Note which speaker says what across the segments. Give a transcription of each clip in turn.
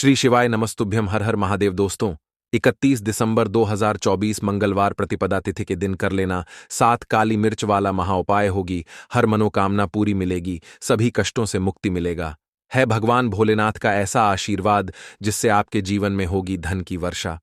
Speaker 1: श्री शिवाय नमस्तुभ्यम। हर हर महादेव। दोस्तों, 31 दिसंबर 2024 मंगलवार प्रतिपदा तिथि के दिन कर लेना 7 काली मिर्च वाला महाउपाय होगी। हर मनोकामना पूरी मिलेगी, सभी कष्टों से मुक्ति मिलेगा। है भगवान भोलेनाथ का ऐसा आशीर्वाद जिससे आपके जीवन में होगी धन की वर्षा।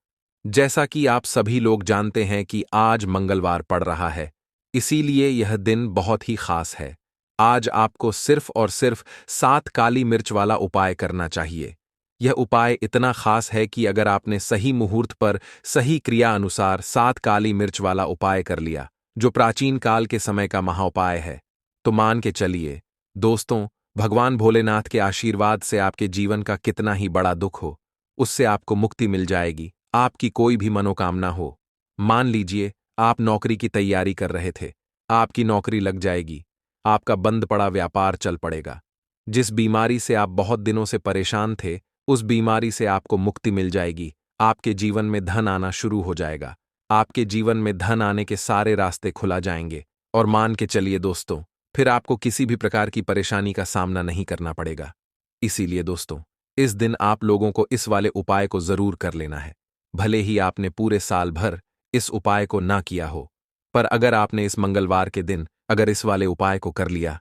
Speaker 1: जैसा कि आप सभी लोग जानते हैं कि आज मंगलवार पड़ रहा है, इसीलिए यह दिन बहुत ही खास है। आज आपको सिर्फ और सिर्फ 7 काली मिर्च वाला उपाय करना चाहिए। यह उपाय इतना खास है कि अगर आपने सही मुहूर्त पर सही क्रिया अनुसार 7 काली मिर्च वाला उपाय कर लिया, जो प्राचीन काल के समय का महाउपाय है, तो मान के चलिए दोस्तों, भगवान भोलेनाथ के आशीर्वाद से आपके जीवन का कितना ही बड़ा दुख हो, उससे आपको मुक्ति मिल जाएगी। आपकी कोई भी मनोकामना हो, मान लीजिए आप नौकरी की तैयारी कर रहे थे, आपकी नौकरी लग जाएगी, आपका बंद पड़ा व्यापार चल पड़ेगा। जिस बीमारी से आप बहुत दिनों से परेशान थे, उस बीमारी से आपको मुक्ति मिल जाएगी। आपके जीवन में धन आना शुरू हो जाएगा। आपके जीवन में धन आने के सारे रास्ते खुला जाएंगे। और मान के चलिए दोस्तों, फिर आपको किसी भी प्रकार की परेशानी का सामना नहीं करना पड़ेगा। इसीलिए दोस्तों, इस दिन आप लोगों को इस वाले उपाय को जरूर कर लेना है। भले ही आपने पूरे साल भर इस उपाय को ना किया हो, पर अगर आपने इस मंगलवार के दिन अगर इस वाले उपाय को कर लिया,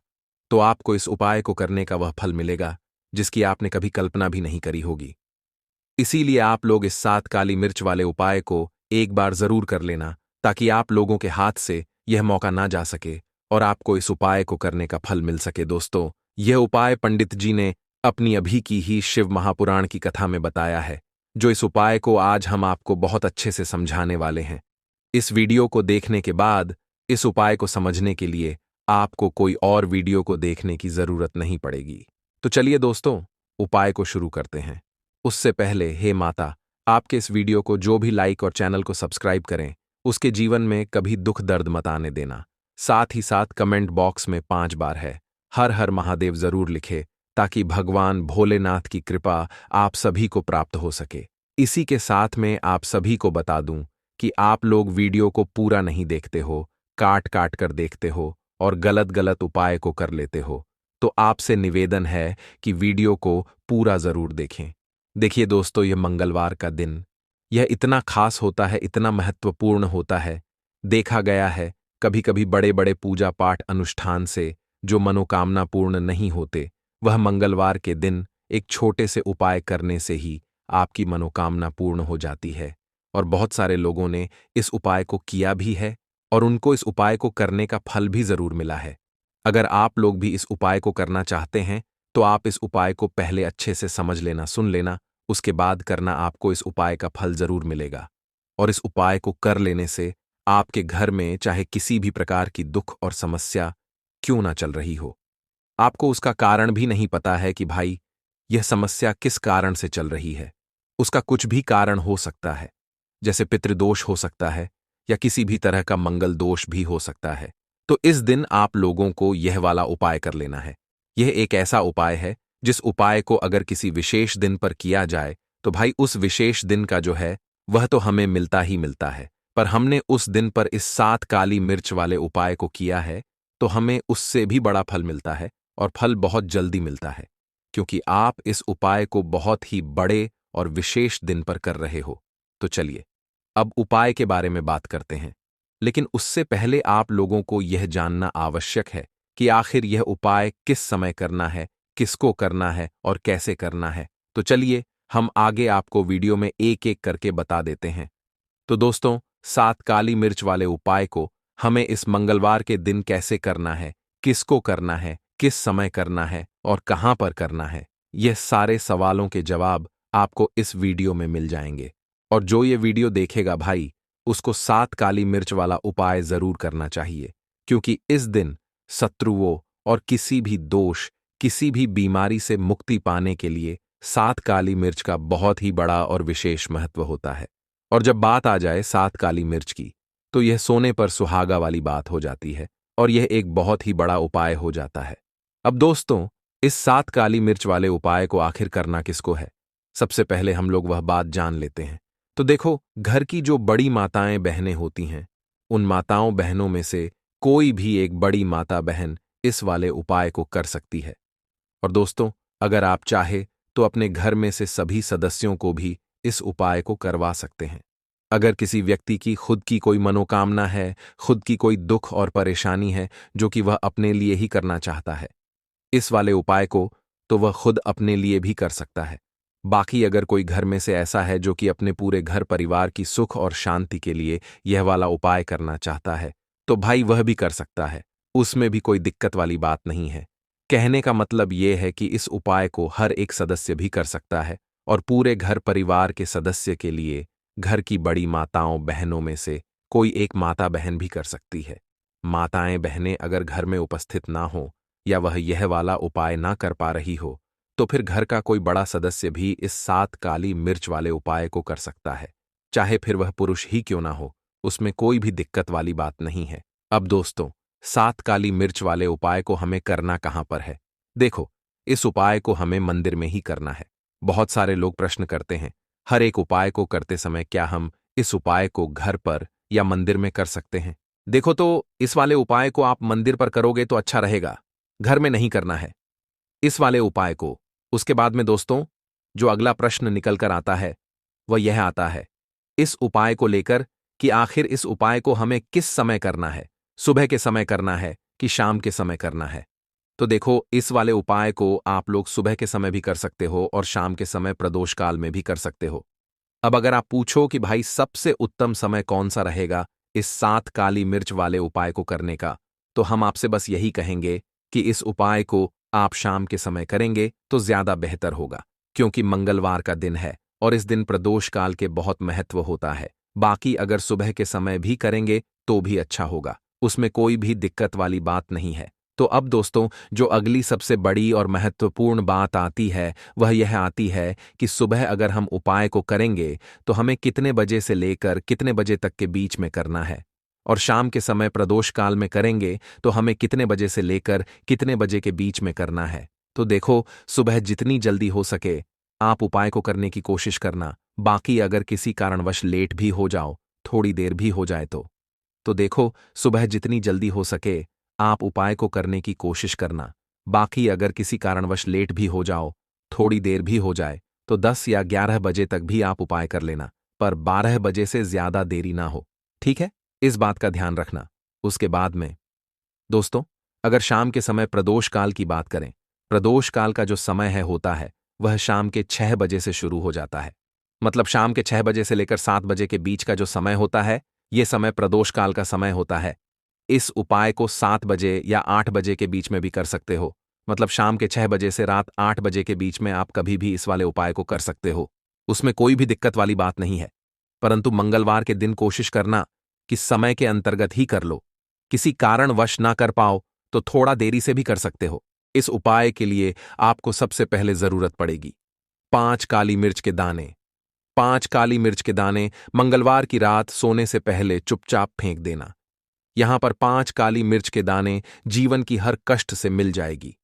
Speaker 1: तो आपको इस उपाय को करने का वह फल मिलेगा जिसकी आपने कभी कल्पना भी नहीं करी होगी। इसीलिए आप लोग इस 7 काली मिर्च वाले उपाय को एक बार जरूर कर लेना, ताकि आप लोगों के हाथ से यह मौका ना जा सके और आपको इस उपाय को करने का फल मिल सके। दोस्तों, यह उपाय पंडित जी ने अपनी अभी की ही शिव महापुराण की कथा में बताया है, जो इस उपाय को आज हम आपको बहुत अच्छे से समझाने वाले हैं। इस वीडियो को देखने के बाद इस उपाय को समझने के लिए आपको कोई और वीडियो को देखने की जरूरत नहीं पड़ेगी। तो चलिए दोस्तों, उपाय को शुरू करते हैं। उससे पहले हे माता, आपके इस वीडियो को जो भी लाइक और चैनल को सब्सक्राइब करें, उसके जीवन में कभी दुख दर्द मत आने देना। साथ ही साथ कमेंट बॉक्स में 5 बार है हर हर महादेव जरूर लिखे, ताकि भगवान भोलेनाथ की कृपा आप सभी को प्राप्त हो सके। इसी के साथ में आप सभी को बता दूं कि आप लोग वीडियो को पूरा नहीं देखते हो, काट काट कर देखते हो और गलत गलत उपाय को कर लेते हो। तो आपसे निवेदन है कि वीडियो को पूरा जरूर देखें। देखिए दोस्तों, यह मंगलवार का दिन यह इतना खास होता है, इतना महत्वपूर्ण होता है। देखा गया है कभी कभी बड़े बड़े पूजा पाठ अनुष्ठान से जो मनोकामना पूर्ण नहीं होते, वह मंगलवार के दिन एक छोटे से उपाय करने से ही आपकी मनोकामना पूर्ण हो जाती है। और बहुत सारे लोगों ने इस उपाय को किया भी है और उनको इस उपाय को करने का फल भी जरूर मिला है। अगर आप लोग भी इस उपाय को करना चाहते हैं, तो आप इस उपाय को पहले अच्छे से समझ लेना, सुन लेना, उसके बाद करना। आपको इस उपाय का फल जरूर मिलेगा। और इस उपाय को कर लेने से आपके घर में चाहे किसी भी प्रकार की दुख और समस्या क्यों ना चल रही हो, आपको उसका कारण भी नहीं पता है कि भाई यह समस्या किस कारण से चल रही है। उसका कुछ भी कारण हो सकता है, जैसे पितृदोष हो सकता है या किसी भी तरह का मंगल दोष भी हो सकता है। तो इस दिन आप लोगों को यह वाला उपाय कर लेना है। यह एक ऐसा उपाय है जिस उपाय को अगर किसी विशेष दिन पर किया जाए, तो भाई उस विशेष दिन का जो है वह तो हमें मिलता ही मिलता है। पर हमने उस दिन पर इस 7 काली मिर्च वाले उपाय को किया है, तो हमें उससे भी बड़ा फल मिलता है और फल बहुत जल्दी मिलता है, क्योंकि आप इस उपाय को बहुत ही बड़े और विशेष दिन पर कर रहे हो। तो चलिए अब उपाय के बारे में बात करते हैं। लेकिन उससे पहले आप लोगों को यह जानना आवश्यक है कि आखिर यह उपाय किस समय करना है, किसको करना है और कैसे करना है। तो चलिए हम आगे आपको वीडियो में एक एक करके बता देते हैं। तो दोस्तों, 7 काली मिर्च वाले उपाय को हमें इस मंगलवार के दिन कैसे करना है, किसको करना है, किस समय करना है और कहां पर करना है, यह सारे सवालों के जवाब आपको इस वीडियो में मिल जाएंगे। और जो ये वीडियो देखेगा भाई, उसको 7 काली मिर्च वाला उपाय जरूर करना चाहिए, क्योंकि इस दिन शत्रुओं और किसी भी दोष, किसी भी बीमारी से मुक्ति पाने के लिए 7 काली मिर्च का बहुत ही बड़ा और विशेष महत्व होता है। और जब बात आ जाए 7 काली मिर्च की, तो यह सोने पर सुहागा वाली बात हो जाती है और यह एक बहुत ही बड़ा उपाय हो जाता है। अब दोस्तों, इस 7 काली मिर्च वाले उपाय को आखिर करना किसको है, सबसे पहले हम लोग वह बात जान लेते हैं। तो देखो, घर की जो बड़ी माताएं बहनें होती हैं, उन माताओं बहनों में से कोई भी एक बड़ी माता बहन इस वाले उपाय को कर सकती है। और दोस्तों, अगर आप चाहे तो अपने घर में से सभी सदस्यों को भी इस उपाय को करवा सकते हैं। अगर किसी व्यक्ति की खुद की कोई मनोकामना है, खुद की कोई दुख और परेशानी है जो कि वह अपने लिए ही करना चाहता है, इस वाले उपाय को तो वह खुद अपने लिए भी कर सकता है। बाकी अगर कोई घर में से ऐसा है जो कि अपने पूरे घर परिवार की सुख और शांति के लिए यह वाला उपाय करना चाहता है, तो भाई वह भी कर सकता है, उसमें भी कोई दिक्कत वाली बात नहीं है। कहने का मतलब यह है कि इस उपाय को हर एक सदस्य भी कर सकता है और पूरे घर परिवार के सदस्य के लिए घर की बड़ी माताओं बहनों में से कोई एक माता बहन भी कर सकती है। माताएं बहनें अगर घर में उपस्थित ना हो या वह यह वाला उपाय ना कर पा रही हो, तो फिर घर का कोई बड़ा सदस्य भी इस 7 काली मिर्च वाले उपाय को कर सकता है, चाहे फिर वह पुरुष ही क्यों ना हो, उसमें कोई भी दिक्कत वाली बात नहीं है। अब दोस्तों, 7 काली मिर्च वाले उपाय को हमें करना कहां पर है? देखो, इस उपाय को हमें मंदिर में ही करना है। बहुत सारे लोग प्रश्न करते हैं, हर एक उपाय को करते समय क्या हम इस उपाय को घर पर या मंदिर में कर सकते हैं? देखो, तो इस वाले उपाय को आप मंदिर पर करोगे तो अच्छा रहेगा, घर में नहीं करना है इस वाले उपाय को। उसके बाद में दोस्तों, जो अगला प्रश्न निकल कर आता है वह यह आता है इस उपाय को लेकर कि आखिर इस उपाय को हमें किस समय करना है, सुबह के समय करना है कि शाम के समय करना है? तो देखो, इस वाले उपाय को आप लोग सुबह के समय भी कर सकते हो और शाम के समय प्रदोष काल में भी कर सकते हो। अब अगर आप पूछो कि भाई सबसे उत्तम समय कौन सा रहेगा इस 7 काली मिर्च वाले उपाय को करने का, तो हम आपसे बस यही कहेंगे कि इस उपाय को आप शाम के समय करेंगे तो ज्यादा बेहतर होगा, क्योंकि मंगलवार का दिन है और इस दिन प्रदोष काल के बहुत महत्व होता है। बाकी अगर सुबह के समय भी करेंगे तो भी अच्छा होगा, उसमें कोई भी दिक्कत वाली बात नहीं है। तो अब दोस्तों, जो अगली सबसे बड़ी और महत्वपूर्ण बात आती है वह यह आती है कि सुबह अगर हम उपाय को करेंगे तो हमें कितने बजे से लेकर कितने बजे तक के बीच में करना है, और शाम के समय प्रदोष काल में करेंगे तो हमें कितने बजे से लेकर कितने बजे के बीच में करना है। तो देखो, सुबह जितनी जल्दी हो सके आप उपाय को करने की कोशिश करना। बाकी अगर किसी कारणवश लेट भी हो जाओ, थोड़ी देर भी हो जाए तो देखो, सुबह जितनी जल्दी हो सके आप उपाय को करने की कोशिश करना। बाकी अगर किसी कारणवश लेट भी हो जाओ, थोड़ी देर भी हो जाए, तो 10 या 11 बजे तक भी आप उपाय कर लेना, पर 12 बजे से ज्यादा देरी ना हो, ठीक है? इस बात का ध्यान रखना। उसके बाद में दोस्तों, अगर शाम के समय प्रदोष काल की बात करें, प्रदोष काल का जो समय है होता है वह शाम के 6 बजे से शुरू हो जाता है। मतलब शाम के 6 बजे से लेकर 7 बजे के बीच का जो समय होता है, यह समय प्रदोष काल का समय होता है। इस उपाय को 7 बजे या 8 बजे के बीच में भी कर सकते हो। मतलब शाम के 6 बजे से रात 8 बजे के बीच में आप कभी भी इस वाले उपाय को कर सकते हो, उसमें कोई भी दिक्कत वाली बात नहीं है। परंतु मंगलवार के दिन कोशिश करना कि समय के अंतर्गत ही कर लो। किसी कारणवश ना कर पाओ तो थोड़ा देरी से भी कर सकते हो। इस उपाय के लिए आपको सबसे पहले जरूरत पड़ेगी 5 काली मिर्च के दाने। 5 काली मिर्च के दाने मंगलवार की रात सोने से पहले चुपचाप फेंक देना। यहां पर 5 काली मिर्च के दाने जीवन की हर कष्ट से मिल जाएगी।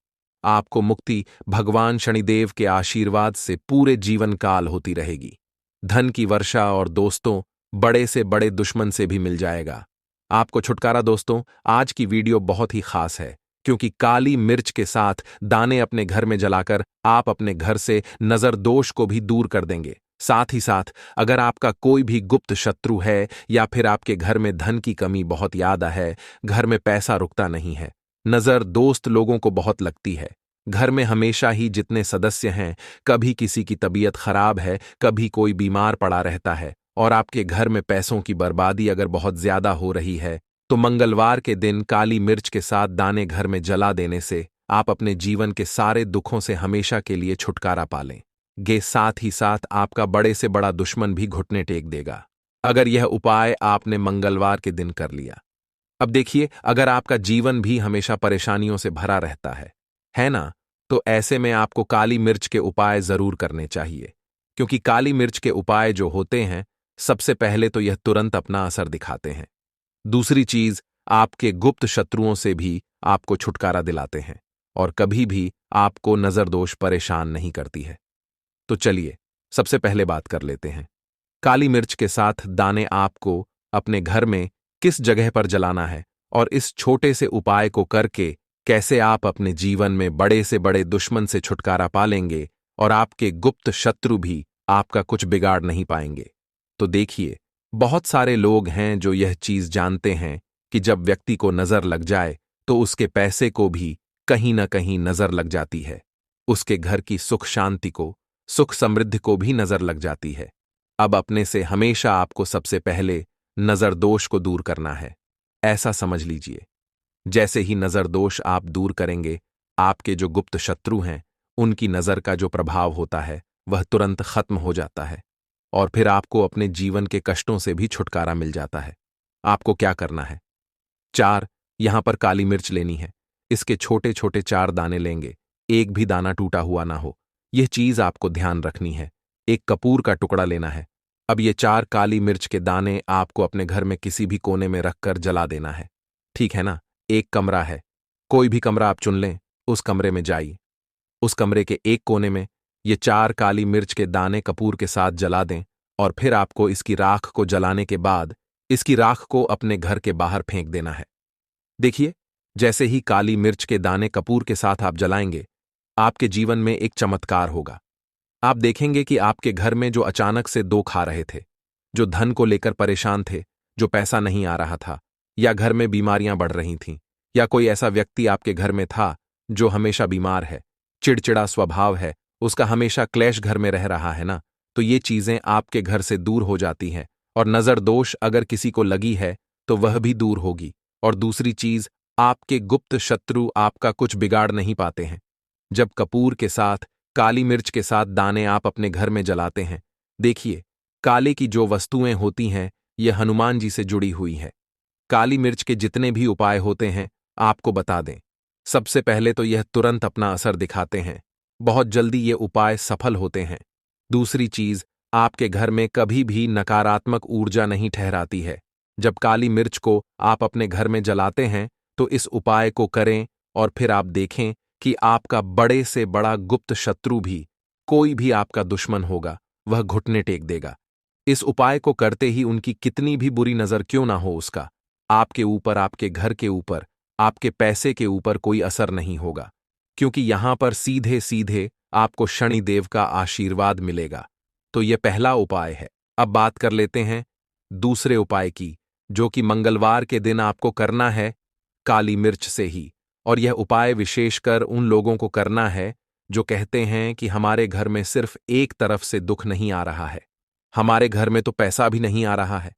Speaker 1: आपको मुक्ति भगवान शनिदेव के आशीर्वाद से पूरे जीवन काल होती रहेगी। धन की वर्षा और दोस्तों, बड़े से बड़े दुश्मन से भी मिल जाएगा। आपको छुटकारा। दोस्तों, आज की वीडियो बहुत ही खास है, क्योंकि काली मिर्च के साथ दाने अपने घर में जलाकर आप अपने घर से नजर दोष को भी दूर कर देंगे। साथ ही साथ अगर आपका कोई भी गुप्त शत्रु है या फिर आपके घर में धन की कमी बहुत ज्यादा है, घर में पैसा रुकता नहीं है, नजर दोस्त लोगों को बहुत लगती है, घर में हमेशा ही जितने सदस्य हैं, कभी किसी की तबीयत खराब है, कभी कोई बीमार पड़ा रहता है, और आपके घर में पैसों की बर्बादी अगर बहुत ज्यादा हो रही है, तो मंगलवार के दिन काली मिर्च के साथ दाने घर में जला देने से आप अपने जीवन के सारे दुखों से हमेशा के लिए छुटकारा पा लें। साथ ही साथ आपका बड़े से बड़ा दुश्मन भी घुटने टेक देगा, अगर यह उपाय आपने मंगलवार के दिन कर लिया। अब देखिए, अगर आपका जीवन भी हमेशा परेशानियों से भरा रहता है ना, तो ऐसे में आपको काली मिर्च के उपाय जरूर करने चाहिए, क्योंकि काली मिर्च के उपाय जो होते हैं, सबसे पहले तो यह तुरंत अपना असर दिखाते हैं। दूसरी चीज, आपके गुप्त शत्रुओं से भी आपको छुटकारा दिलाते हैं और कभी भी आपको नजरदोष परेशान नहीं करती है। तो चलिए, सबसे पहले बात कर लेते हैं काली मिर्च के साथ दाने आपको अपने घर में किस जगह पर जलाना है, और इस छोटे से उपाय को करके कैसे आप अपने जीवन में बड़े से बड़े दुश्मन से छुटकारा पा लेंगे और आपके गुप्त शत्रु भी आपका कुछ बिगाड़ नहीं पाएंगे। तो देखिए, बहुत सारे लोग हैं जो यह चीज जानते हैं कि जब व्यक्ति को नजर लग जाए तो उसके पैसे को भी कहीं न कहीं नजर लग जाती है, उसके घर की सुख शांति को, सुख समृद्धि को भी नजर लग जाती है। अब अपने से हमेशा आपको सबसे पहले नजर दोष को दूर करना है। ऐसा समझ लीजिए, जैसे ही नजर दोष आप दूर करेंगे, आपके जो गुप्त शत्रु हैं उनकी नजर का जो प्रभाव होता है वह तुरंत खत्म हो जाता है और फिर आपको अपने जीवन के कष्टों से भी छुटकारा मिल जाता है। आपको क्या करना है? 4 यहां पर काली मिर्च लेनी है। इसके छोटे छोटे 4 दाने लेंगे, एक भी दाना टूटा हुआ ना हो, यह चीज आपको ध्यान रखनी है। एक कपूर का टुकड़ा लेना है। अब ये 4 काली मिर्च के दाने आपको अपने घर में किसी भी कोने में रखकर जला देना है। ठीक है ना? एक कमरा है, कोई भी कमरा आप चुन लें, उस कमरे में जाइए। उस कमरे के एक कोने में ये 4 काली मिर्च के दाने कपूर के साथ जला दें और फिर आपको इसकी राख को जलाने के बाद इसकी राख को अपने घर के बाहर फेंक देना है। देखिए, जैसे ही काली मिर्च के दाने कपूर के साथ आप जलाएंगे, आपके जीवन में एक चमत्कार होगा। आप देखेंगे कि आपके घर में जो अचानक से दुख खा रहे थे, जो धन को लेकर परेशान थे, जो पैसा नहीं आ रहा था, या घर में बीमारियां बढ़ रही थीं, या कोई ऐसा व्यक्ति आपके घर में था जो हमेशा बीमार है, चिड़चिड़ा स्वभाव है, उसका हमेशा क्लेश घर में रह रहा है ना, तो ये चीजें आपके घर से दूर हो जाती हैं। और नजर दोष अगर किसी को लगी है तो वह भी दूर होगी। और दूसरी चीज, आपके गुप्त शत्रु आपका कुछ बिगाड़ नहीं पाते हैं। जब कपूर के साथ, काली मिर्च के साथ दाने आप अपने घर में जलाते हैं, देखिए, काले की जो वस्तुएं होती हैं ये हनुमान जी से जुड़ी हुई है। काली मिर्च के जितने भी उपाय होते हैं आपको बता दें, सबसे पहले तो यह तुरंत अपना असर दिखाते हैं, बहुत जल्दी ये उपाय सफल होते हैं। दूसरी चीज, आपके घर में कभी भी नकारात्मक ऊर्जा नहीं ठहराती है। जब काली मिर्च को आप अपने घर में जलाते हैं तो इस उपाय को करें और फिर आप देखें कि आपका बड़े से बड़ा गुप्त शत्रु भी, कोई भी आपका दुश्मन होगा, वह घुटने टेक देगा। इस उपाय को करते ही उनकी कितनी भी बुरी नजर क्यों ना हो, उसका आपके ऊपर, आपके घर के ऊपर, आपके पैसे के ऊपर कोई असर नहीं होगा, क्योंकि यहां पर सीधे सीधे आपको शनिदेव का आशीर्वाद मिलेगा। तो यह पहला उपाय है। अब बात कर लेते हैं दूसरे उपाय की, जो कि मंगलवार के दिन आपको करना है काली मिर्च से ही। और यह उपाय विशेषकर उन लोगों को करना है जो कहते हैं कि हमारे घर में सिर्फ एक तरफ से दुख नहीं आ रहा है, हमारे घर में तो पैसा भी नहीं आ रहा है,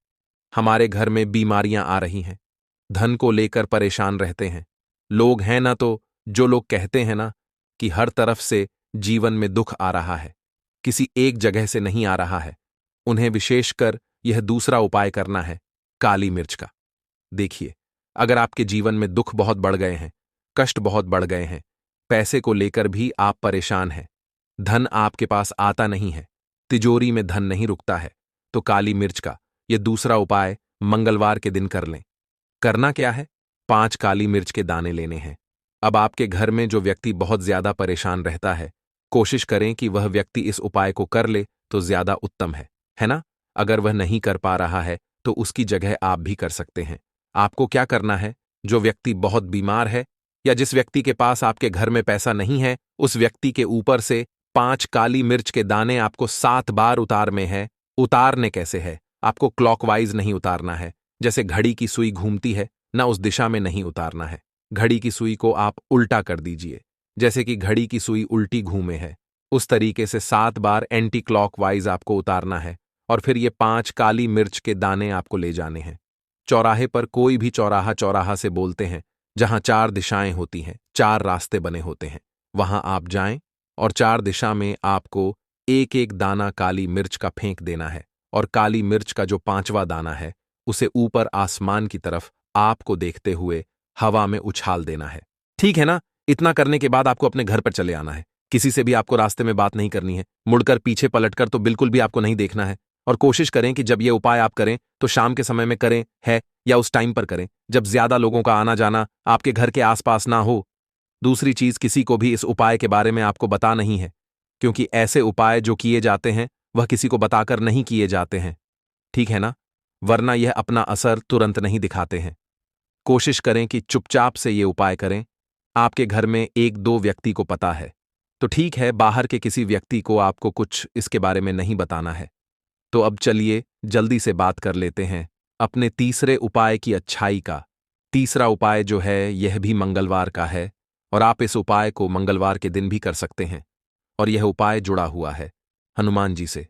Speaker 1: हमारे घर में बीमारियां आ रही हैं, धन को लेकर परेशान रहते हैं। लोग हैं ना, तो जो लोग कहते हैं ना कि हर तरफ से जीवन में दुख आ रहा है, किसी एक जगह से नहीं आ रहा है, उन्हें विशेषकर यह दूसरा उपाय करना है काली मिर्च का। देखिए, अगर आपके जीवन में दुख बहुत बढ़ गए हैं, कष्ट बहुत बढ़ गए हैं, पैसे को लेकर भी आप परेशान हैं, धन आपके पास आता नहीं है, तिजोरी में धन नहीं रुकता है, तो काली मिर्च का यह दूसरा उपाय मंगलवार के दिन कर लें। करना क्या है? 5 काली मिर्च के दाने लेने हैं। अब आपके घर में जो व्यक्ति बहुत ज्यादा परेशान रहता है, कोशिश करें कि वह व्यक्ति इस उपाय को कर ले तो ज्यादा उत्तम है ना? अगर वह नहीं कर पा रहा है तो उसकी जगह आप भी कर सकते हैं। आपको क्या करना है? जो व्यक्ति बहुत बीमार है या जिस व्यक्ति के पास आपके घर में पैसा नहीं है, उस व्यक्ति के ऊपर से 5 काली मिर्च के दाने आपको 7 बार उतारने हैं। उतारने कैसे है? आपको क्लॉकवाइज नहीं उतारना है, जैसे घड़ी की सुई घूमती है ना, उस दिशा में नहीं उतारना है। घड़ी की सुई को आप उल्टा कर दीजिए, जैसे कि घड़ी की सुई उल्टी घूमे है, उस तरीके से 7 बार एंटी क्लॉकवाइज आपको उतारना है। और फिर ये 5 काली मिर्च के दाने आपको ले जाने हैं। चौराहे पर, कोई भी चौराहा चौराहा से बोलते हैं, जहां 4 दिशाएं होती हैं, 4 रास्ते बने होते हैं, वहां आप जाएं और 4 दिशा में आपको एक एक दाना काली मिर्च का फेंक देना है। और काली मिर्च का जो 5वां दाना है उसे ऊपर आसमान की तरफ आपको देखते हुए हवा में उछाल देना है। ठीक है ना? इतना करने के बाद आपको अपने घर पर चले आना है। किसी से भी आपको रास्ते में बात नहीं करनी है, मुड़कर पीछे पलटकर तो बिल्कुल भी आपको नहीं देखना है। और कोशिश करें कि जब ये उपाय आप करें तो शाम के समय में करें है, या उस टाइम पर करें जब ज्यादा लोगों का आना जाना आपके घर के आसपास ना हो। दूसरी चीज, किसी को भी इस उपाय के बारे में आपको बता नहीं है, क्योंकि ऐसे उपाय जो किए जाते हैं वह किसी को बताकर नहीं किए जाते हैं। ठीक है ना? वरना यह अपना असर तुरंत नहीं दिखाते हैं। कोशिश करें कि चुपचाप से ये उपाय करें। आपके घर में 1-2 व्यक्ति को पता है तो ठीक है, बाहर के किसी व्यक्ति को आपको कुछ इसके बारे में नहीं बताना है। तो अब चलिए जल्दी से बात कर लेते हैं अपने तीसरे उपाय की अच्छाई का। तीसरा उपाय जो है यह भी मंगलवार का है और आप इस उपाय को मंगलवार के दिन भी कर सकते हैं और यह उपाय जुड़ा हुआ है हनुमान जी से।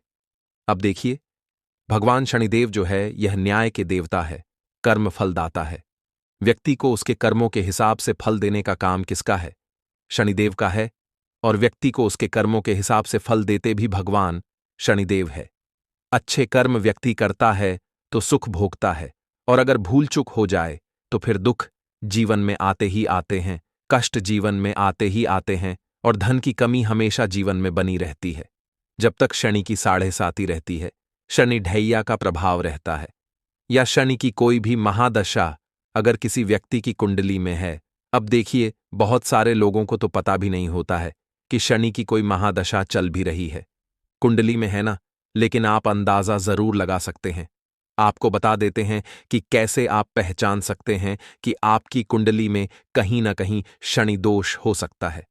Speaker 1: अब देखिए, भगवान शनिदेव जो है यह न्याय के देवता है, कर्म फलदाता है। व्यक्ति को उसके कर्मों के हिसाब से फल देने का काम किसका है? शनिदेव का है। और व्यक्ति को उसके कर्मों के हिसाब से फल देते भी भगवान शनिदेव है। अच्छे कर्म व्यक्ति करता है तो सुख भोगता है, और अगर भूल चूक हो जाए तो फिर दुख जीवन में आते ही आते हैं, कष्ट जीवन में आते ही आते हैं, और धन की कमी हमेशा जीवन में बनी रहती है। जब तक शनि की 7.5 रहती है, शनि ढैया का प्रभाव रहता है, या शनि की कोई भी महादशा अगर किसी व्यक्ति की कुंडली में है। अब देखिए, बहुत सारे लोगों को तो पता भी नहीं होता है कि शनि की कोई महादशा चल भी रही है, कुंडली में है ना, लेकिन आप अंदाजा जरूर लगा सकते हैं। आपको बता देते हैं कि कैसे आप पहचान सकते हैं कि आपकी कुंडली में कहीं ना कहीं शनि दोष हो सकता है।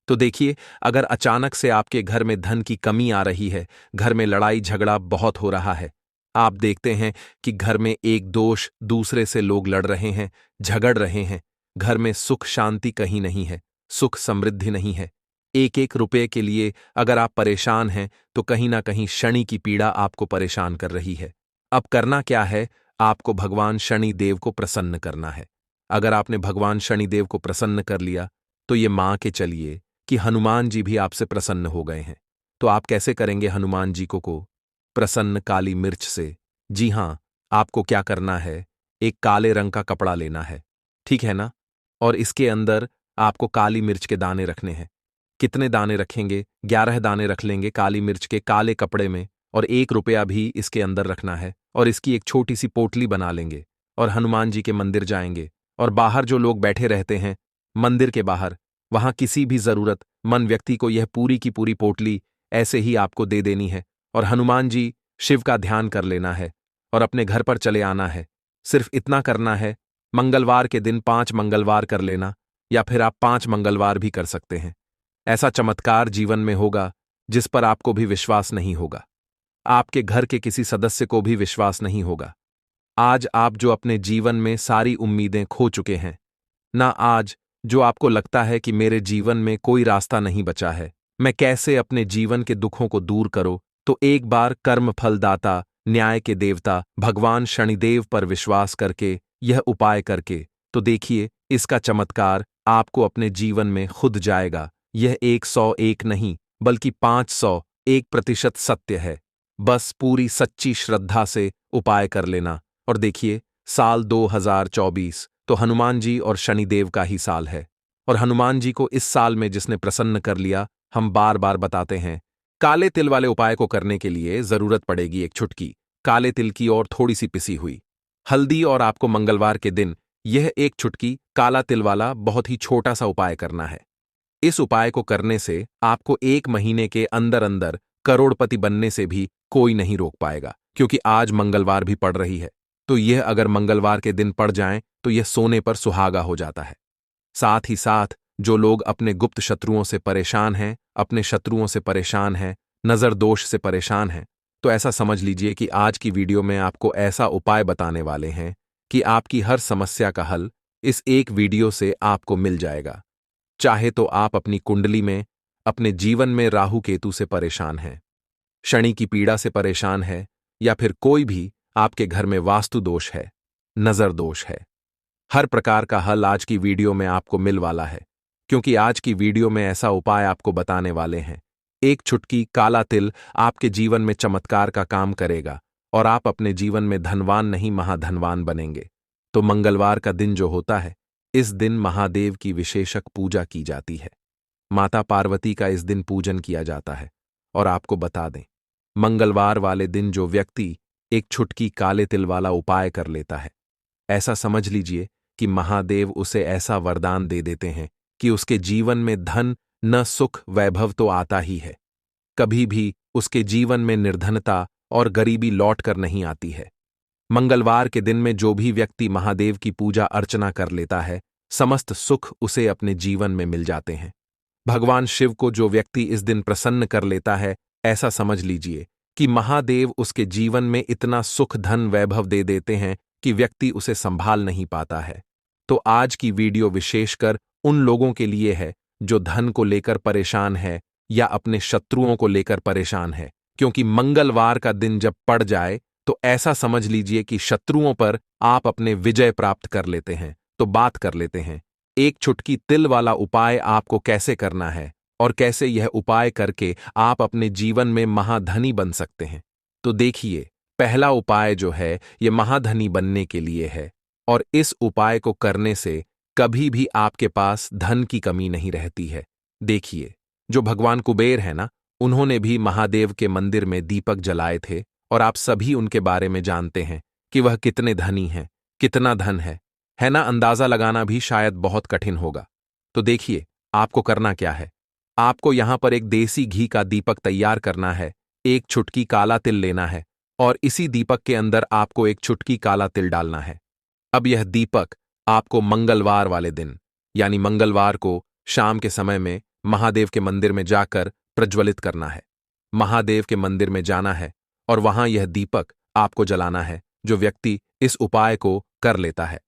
Speaker 1: तो देखिए, अगर अचानक से आपके घर में धन की कमी आ रही है, घर में लड़ाई झगड़ा बहुत हो रहा है, आप देखते हैं कि घर में एक दोष दूसरे से लोग लड़ रहे हैं, झगड़ रहे हैं, घर में सुख शांति कहीं नहीं है, सुख समृद्धि नहीं है, एक एक रुपये के लिए अगर आप परेशान हैं तो कहीं ना कहीं शनि की पीड़ा आपको परेशान कर रही है। अब करना क्या है? आपको भगवान शनि देव को प्रसन्न करना है। अगर आपने भगवान शनि देव को प्रसन्न कर लिया तो ये मान के चलिए कि हनुमान जी भी आपसे प्रसन्न हो गए हैं। तो आप कैसे करेंगे हनुमान जी को प्रसन्न? काली मिर्च से। जी हां, आपको क्या करना है, एक काले रंग का कपड़ा लेना है, ठीक है ना, और इसके अंदर आपको काली मिर्च के दाने रखने हैं। कितने दाने रखेंगे? 11 दाने रख लेंगे काली मिर्च के काले कपड़े में, और 1 रुपया भी इसके अंदर रखना है, और इसकी एक छोटी सी पोटली बना लेंगे और हनुमान जी के मंदिर जाएंगे, और बाहर जो लोग बैठे रहते हैं मंदिर के बाहर, वहां किसी भी जरूरतमंद व्यक्ति को यह पूरी की पूरी पोटली ऐसे ही आपको दे देनी है, और हनुमान जी शिव का ध्यान कर लेना है और अपने घर पर चले आना है। सिर्फ इतना करना है। मंगलवार के दिन 5 मंगलवार कर लेना, या फिर आप 5 मंगलवार भी कर सकते हैं। ऐसा चमत्कार जीवन में होगा जिस पर आपको भी विश्वास नहीं होगा, आपके घर के किसी सदस्य को भी विश्वास नहीं होगा। आज आप जो अपने जीवन में सारी उम्मीदें खो चुके हैं ना, आज जो आपको लगता है कि मेरे जीवन में कोई रास्ता नहीं बचा है, मैं कैसे अपने जीवन के दुखों को दूर करूं, तो एक बार कर्म फलदाता न्याय के देवता भगवान शनिदेव पर विश्वास करके यह उपाय करके तो देखिए, इसका चमत्कार आपको अपने जीवन में खुद जाएगा। यह 101 नहीं बल्कि 501% सत्य है। बस पूरी सच्ची श्रद्धा से उपाय कर लेना। और देखिए, साल 2024 तो हनुमान जी और शनिदेव का ही साल है, और हनुमान जी को इस साल में जिसने प्रसन्न कर लिया, हम बार बार बताते हैं, काले तिल वाले उपाय को करने के लिए जरूरत पड़ेगी एक चुटकी काले तिल की और थोड़ी सी पिसी हुई हल्दी, और आपको मंगलवार के दिन यह एक चुटकी काला तिल वाला बहुत ही छोटा सा उपाय करना है। इस उपाय को करने से आपको 1 महीने के अंदर अंदर करोड़पति बनने से भी कोई नहीं रोक पाएगा, क्योंकि आज मंगलवार भी पड़ रही है। तो यह अगर मंगलवार के दिन पड़ जाए तो यह सोने पर सुहागा हो जाता है। साथ ही साथ जो लोग अपने गुप्त शत्रुओं से परेशान हैं, अपने शत्रुओं से परेशान हैं, नजर दोष से परेशान हैं, तो ऐसा समझ लीजिए कि आज की वीडियो में आपको ऐसा उपाय बताने वाले हैं कि आपकी हर समस्या का हल इस एक वीडियो से आपको मिल जाएगा। चाहे तो आप अपनी कुंडली में, अपने जीवन में राहु केतु से परेशान हैं, शनि की पीड़ा से परेशान है, या फिर कोई भी आपके घर में वास्तु दोष है, नजर दोष है, हर प्रकार का हल आज की वीडियो में आपको मिल वाला है। क्योंकि आज की वीडियो में ऐसा उपाय आपको बताने वाले हैं, एक चुटकी काला तिल आपके जीवन में चमत्कार का काम करेगा और आप अपने जीवन में धनवान नहीं महाधनवान बनेंगे। तो मंगलवार का दिन जो होता है, इस दिन महादेव की विशेषक पूजा की जाती है। माता पार्वती का इस दिन पूजन किया जाता है। और आपको बता दें, मंगलवार वाले दिन जो व्यक्ति एक चुटकी काले तिल वाला उपाय कर लेता है, ऐसा समझ लीजिए कि महादेव उसे ऐसा वरदान दे देते हैं कि उसके जीवन में धन न सुख वैभव तो आता ही है, कभी भी उसके जीवन में निर्धनता और गरीबी लौट कर नहीं आती है। मंगलवार के दिन में जो भी व्यक्ति महादेव की पूजा अर्चना कर लेता है, समस्त सुख उसे अपने जीवन में मिल जाते हैं। भगवान शिव को जो व्यक्ति इस दिन प्रसन्न कर लेता है, ऐसा समझ लीजिए कि महादेव उसके जीवन में इतना सुख धन वैभव दे देते हैं कि व्यक्ति उसे संभाल नहीं पाता है। तो आज की वीडियो विशेषकर उन लोगों के लिए है जो धन को लेकर परेशान है या अपने शत्रुओं को लेकर परेशान है, क्योंकि मंगलवार का दिन जब पड़ जाए तो ऐसा समझ लीजिए कि शत्रुओं पर आप अपने विजय प्राप्त कर लेते हैं। तो बात कर लेते हैं एक चुटकी तिल वाला उपाय आपको कैसे करना है और कैसे यह उपाय करके आप अपने जीवन में महाधनी बन सकते हैं। तो देखिए, पहला उपाय जो है यह महाधनी बनने के लिए है और इस उपाय को करने से कभी भी आपके पास धन की कमी नहीं रहती है। देखिए, जो भगवान कुबेर है ना, उन्होंने भी महादेव के मंदिर में दीपक जलाए थे और आप सभी उनके बारे में जानते हैं कि वह कितने धनी हैं, कितना धन है ना। अंदाजा लगाना भी शायद बहुत कठिन होगा। तो देखिए, आपको करना क्या है। आपको यहां पर एक देसी घी का दीपक तैयार करना है, एक चुटकी काला तिल लेना है और इसी दीपक के अंदर आपको एक चुटकी काला तिल डालना है। अब यह दीपक आपको मंगलवार वाले दिन यानी मंगलवार को शाम के समय में महादेव के मंदिर में जाकर प्रज्वलित करना है। महादेव के मंदिर में जाना है और वहां यह दीपक आपको जलाना है। जो व्यक्ति इस उपाय को कर लेता है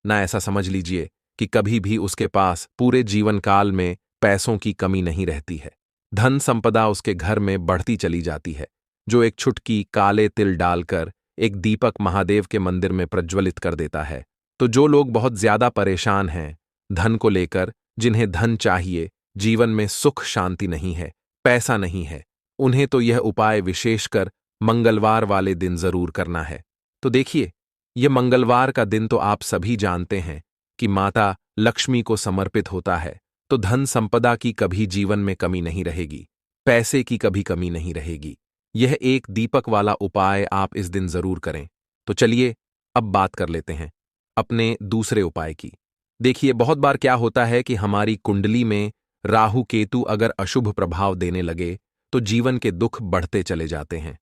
Speaker 1: ना, ऐसा समझ लीजिए कि कभी भी उसके पास पूरे जीवन काल में पैसों की कमी नहीं रहती है। धन संपदा उसके घर में बढ़ती चली जाती है। जो एक चुटकी काले तिल डालकर एक दीपक महादेव के मंदिर में प्रज्वलित कर देता है, तो जो लोग बहुत ज्यादा परेशान हैं धन को लेकर, जिन्हें धन चाहिए, जीवन में सुख शांति नहीं है, पैसा नहीं है, उन्हें तो यह उपाय विशेषकर मंगलवार वाले दिन जरूर करना है। तो देखिए, यह मंगलवार का दिन तो आप सभी जानते हैं कि माता लक्ष्मी को समर्पित होता है, तो धन संपदा की कभी जीवन में कमी नहीं रहेगी, पैसे की कभी कमी नहीं रहेगी। यह एक दीपक वाला उपाय आप इस दिन जरूर करें। तो चलिए अब बात कर लेते हैं अपने दूसरे उपाय की। देखिए, बहुत बार क्या होता है कि हमारी कुंडली में राहु केतु अगर अशुभ प्रभाव देने लगे तो जीवन के दुख बढ़ते चले जाते हैं।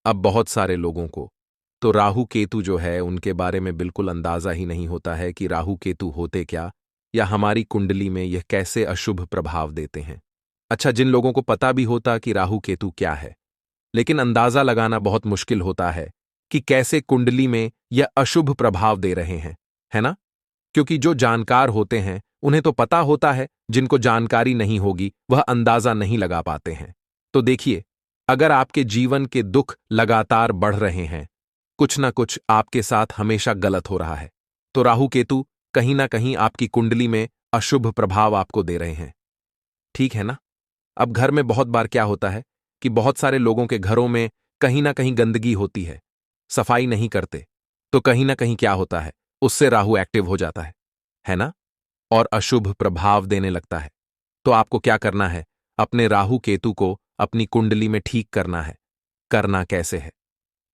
Speaker 1: अब बहुत सारे लोगों को तो राहु केतु जो है उनके बारे में बिल्कुल अंदाजा ही नहीं होता है कि राहु केतु होते क्या या हमारी कुंडली में यह कैसे अशुभ प्रभाव देते हैं। अच्छा, जिन लोगों को पता भी होता कि राहु केतु क्या है, लेकिन अंदाजा लगाना बहुत मुश्किल होता है कि कैसे कुंडली में यह अशुभ प्रभाव दे रहे हैं, है ना। क्योंकि जो जानकार होते हैं उन्हें तो पता होता है, जिनको जानकारी नहीं होगी वह अंदाजा नहीं लगा पाते हैं। तो देखिए, अगर आपके जीवन के दुख लगातार बढ़ रहे हैं, कुछ ना कुछ आपके साथ हमेशा गलत हो रहा है, तो राहु केतु कहीं ना कहीं आपकी कुंडली में अशुभ प्रभाव आपको दे रहे हैं, ठीक है ना। अब घर में बहुत बार क्या होता है कि बहुत सारे लोगों के घरों में कहीं ना कहीं गंदगी होती है, सफाई नहीं करते, तो कहीं ना कहीं क्या होता है, उससे राहु एक्टिव हो जाता है ना, और अशुभ प्रभाव देने लगता है। तो आपको क्या करना है, अपने राहु केतु को अपनी कुंडली में ठीक करना है। करना कैसे है?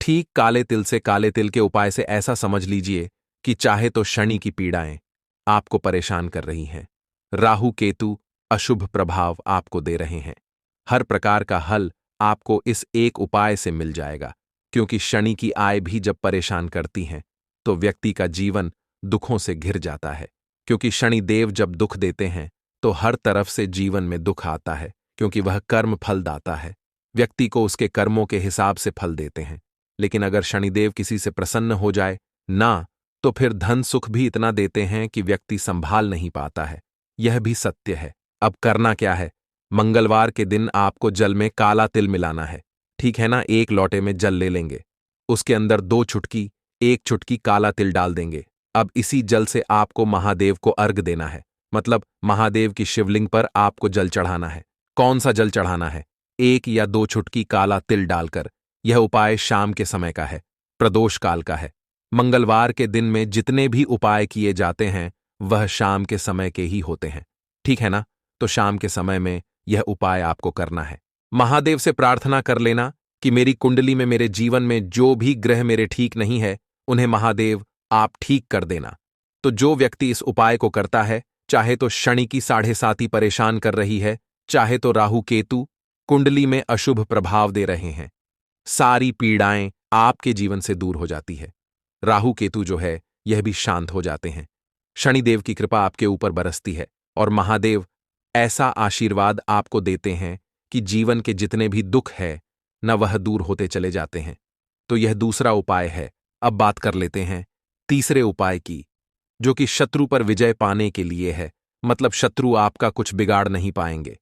Speaker 1: ठीक काले तिल से, काले तिल के उपाय से ऐसा समझ लीजिए कि चाहे तो शनि की पीड़ाएं आपको परेशान कर रही हैं, राहु केतु अशुभ प्रभाव आपको दे रहे हैं, हर प्रकार का हल आपको इस एक उपाय से मिल जाएगा। क्योंकि शनि की आय भी जब परेशान करती हैं तो व्यक्ति का जीवन दुखों से घिर जाता है। क्योंकि शनि देव जब दुख देते हैं तो हर तरफ से जीवन में दुख आता है, क्योंकि वह कर्म फल दाता है, व्यक्ति को उसके कर्मों के हिसाब से फल देते हैं। लेकिन अगर शनिदेव किसी से प्रसन्न हो जाए ना, तो फिर धन सुख भी इतना देते हैं कि व्यक्ति संभाल नहीं पाता है। यह भी सत्य है। अब करना क्या है, मंगलवार के दिन आपको जल में काला तिल मिलाना है, ठीक है ना। एक लोटे में जल ले लेंगे, उसके अंदर 2 चुटकी, 1 चुटकी काला तिल डाल देंगे। अब इसी जल से आपको महादेव को अर्घ देना है, मतलब महादेव की शिवलिंग पर आपको जल चढ़ाना है। कौन सा जल चढ़ाना है? 1 या 2 चुटकी काला तिल डालकर। यह उपाय शाम के समय का है, प्रदोष काल का है। मंगलवार के दिन में जितने भी उपाय किए जाते हैं वह शाम के समय के ही होते हैं, ठीक है ना। तो शाम के समय में यह उपाय आपको करना है। महादेव से प्रार्थना कर लेना कि मेरी कुंडली में, मेरे जीवन में जो भी ग्रह मेरे ठीक नहीं है उन्हें महादेव आप ठीक कर देना। तो जो व्यक्ति इस उपाय को करता है, चाहे तो शनि की 7.5 परेशान कर रही है, चाहे तो राहु केतु कुंडली में अशुभ प्रभाव दे रहे हैं, सारी पीड़ाएं आपके जीवन से दूर हो जाती है। राहु केतु जो है यह भी शांत हो जाते हैं। शनिदेव की कृपा आपके ऊपर बरसती है और महादेव ऐसा आशीर्वाद आपको देते हैं कि जीवन के जितने भी दुख है न वह दूर होते चले जाते हैं। तो यह दूसरा उपाय है। अब बात कर लेते हैं तीसरे उपाय की, जो कि शत्रु पर विजय पाने के लिए है। मतलब शत्रु आपका कुछ बिगाड़ नहीं पाएंगे,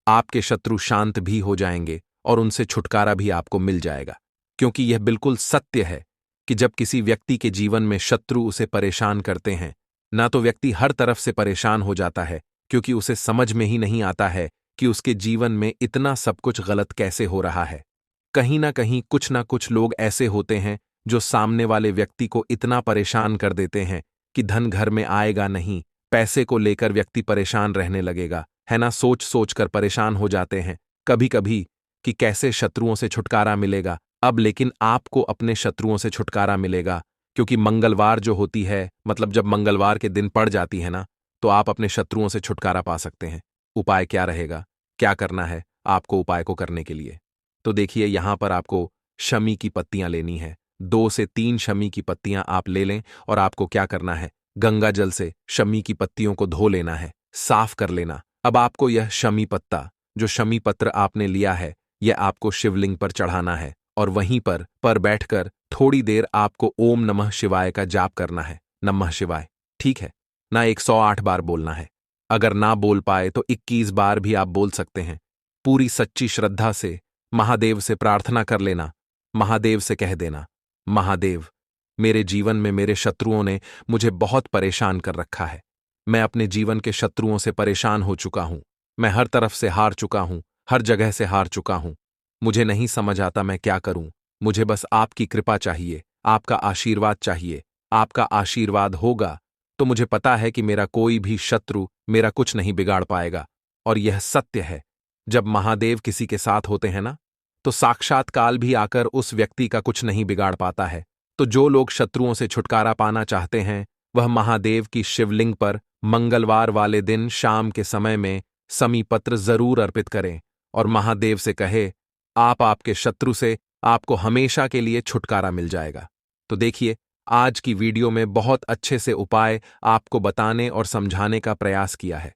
Speaker 1: आपके शत्रु शांत भी हो जाएंगे और उनसे छुटकारा भी आपको मिल जाएगा। क्योंकि यह बिल्कुल सत्य है कि जब किसी व्यक्ति के जीवन में शत्रु उसे परेशान करते हैं, ना तो व्यक्ति हर तरफ से परेशान हो जाता है, क्योंकि उसे समझ में ही नहीं आता है कि उसके जीवन में इतना सब कुछ गलत कैसे हो रहा है। कहीं ना कुछ लोग ऐसे होते हैं जो सामने वाले व्यक्ति को इतना परेशान कर देते हैं कि धन घर में आएगा नहीं, पैसे को लेकर व्यक्ति परेशान रहने लगेगा, है ना। सोच सोच कर परेशान हो जाते हैं कभी कभी कि कैसे शत्रुओं से छुटकारा मिलेगा। अब लेकिन आपको अपने शत्रुओं से छुटकारा मिलेगा, क्योंकि मंगलवार जो होती है, मतलब जब मंगलवार के दिन पड़ जाती है ना, तो आप अपने शत्रुओं से छुटकारा पा सकते हैं। उपाय क्या रहेगा, क्या करना है आपको उपाय को करने के लिए? तो देखिए, यहां पर आपको शमी की पत्तियां लेनी है। 2 से 3 शमी की पत्तियां आप ले लें और आपको क्या करना है, गंगा जल से शमी की पत्तियों को धो लेना है, साफ कर लेना। अब आपको यह शमी पत्ता, जो शमी पत्र आपने लिया है, यह आपको शिवलिंग पर चढ़ाना है और वहीं पर बैठकर थोड़ी देर आपको ओम नमः शिवाय का जाप करना है। नमः शिवाय, ठीक है ना, 108 बार बोलना है। अगर ना बोल पाए तो 21 बार भी आप बोल सकते हैं। पूरी सच्ची श्रद्धा से महादेव से प्रार्थना कर लेना। महादेव से कह देना, महादेव, मेरे जीवन में मेरे शत्रुओं ने मुझे बहुत परेशान कर रखा है। मैं अपने जीवन के शत्रुओं से परेशान हो चुका हूं। मैं हर तरफ से हार चुका हूं, हर जगह से हार चुका हूं। मुझे नहीं समझ आता मैं क्या करूं। मुझे बस आपकी कृपा चाहिए, आपका आशीर्वाद चाहिए। आपका आशीर्वाद होगा तो मुझे पता है कि मेरा कोई भी शत्रु मेरा कुछ नहीं बिगाड़ पाएगा। और यह सत्य है, जब महादेव किसी के साथ होते हैं ना, तो साक्षात काल भी आकर उस व्यक्ति का कुछ नहीं बिगाड़ पाता है। तो जो लोग शत्रुओं से छुटकारा पाना चाहते हैं, वह महादेव की शिवलिंग पर मंगलवार वाले दिन शाम के समय में समी पत्र जरूर अर्पित करें और महादेव से कहे, आपके शत्रु से आपको हमेशा के लिए छुटकारा मिल जाएगा। तो देखिए, आज की वीडियो में बहुत अच्छे से उपाय आपको बताने और समझाने का प्रयास किया है।